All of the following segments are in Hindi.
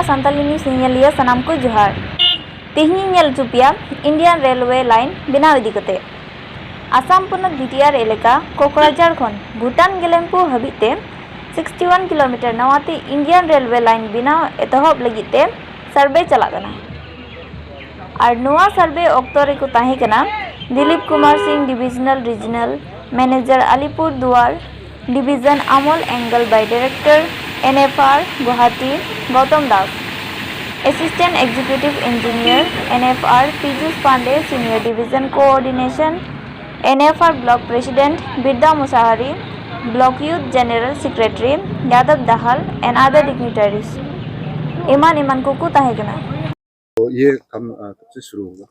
सानताली न्यूज़ ᱧᱮᱧᱮᱞᱤᱭᱟᱹ ᱥᱟᱱᱟᱢ ᱠᱚ ᱡᱚᱦᱟᱨ। ᱛᱮᱦᱮᱧ ᱧᱮᱞ ᱦᱚᱪᱚ ᱯᱮᱭᱟ ᱤᱱᱰᱤᱭᱟन रेलवे लाइन बनाव इदी कते आसाम पनत बीटीआर एलेका कोकराझार खन भूटान गेलेमपु हबिते 61 किलोमीटर नवाते इंडियन रेलवे लाइन बनाव एतहब लगिते सर्वे चला कना और नवा सर्वे ऑक्टो रेको ताहे कना Dilip Kumar Singh divisional regional manager Alipur Duar division आमोल एंगल बाय director NFR Guwahati Gautam Das assistant executive engineer NFR Piyush Pandey senior division coordination NFR block president Birda Musahari block youth general secretary Yadav Dahal and other dignitaries इमान को ताहे कना। तो ये काम कब से शुरू होगा?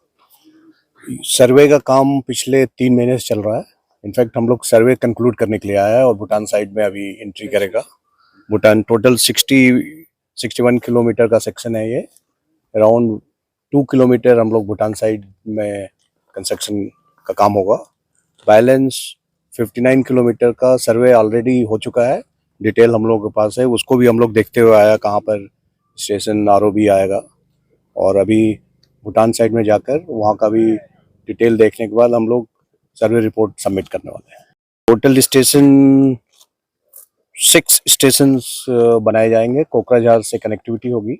सर्वे का काम पिछले 3 महीने से चल रहा है। इनफैक्ट हम लोग सर्वे कंक्लूड करने के लिए आया है और भूटान साइड में अभी एंट्री करेगा। भूटान टोटल 61 किलोमीटर का सेक्शन है ये। अराउंड 2 किलोमीटर हम लोग भूटान साइड में कंस्ट्रक्शन का काम होगा। बैलेंस 59 किलोमीटर का सर्वे ऑलरेडी हो चुका है। डिटेल हम लोग के पास है, उसको भी हम लोग देखते हुए आया कहाँ पर स्टेशन आरओबी आएगा और अभी भूटान साइड में जाकर वहाँ का भी डिटेल देखने के बाद हम लोग सर्वे रिपोर्ट सबमिट करने वाले हैं। टोटल स्टेशन 6 स्टेशन बनाए जाएंगे। कोकराझार से कनेक्टिविटी होगी।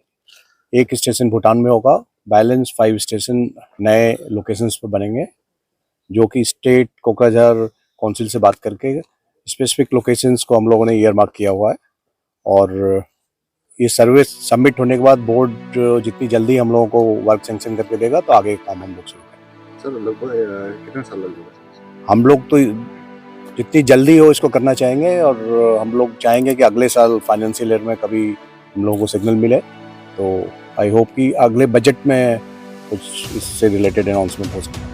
एक स्टेशन भूटान में होगा। बैलेंस 5 स्टेशन नए लोकेशंस पर बनेंगे जो कि स्टेट कोकराझार काउंसिल से बात करके स्पेसिफिक लोकेशंस को हम लोगों ने ईयर मार्क किया हुआ है और ये सर्वे सबमिट होने के बाद बोर्ड जितनी जल्दी हम लोगों को वर्क सैंक्शन करके देगा तो आगे काम हम लोग शुरू करेंगे। सर लगभग कितना साल लगेगा? हम लोग तो जितनी जल्दी हो इसको करना चाहेंगे और हम लोग चाहेंगे कि अगले साल फाइनेंशियल ईयर में कभी हम लोगों को सिग्नल मिले तो आई होप कि अगले बजट में कुछ इससे रिलेटेड अनाउंसमेंट हो सके।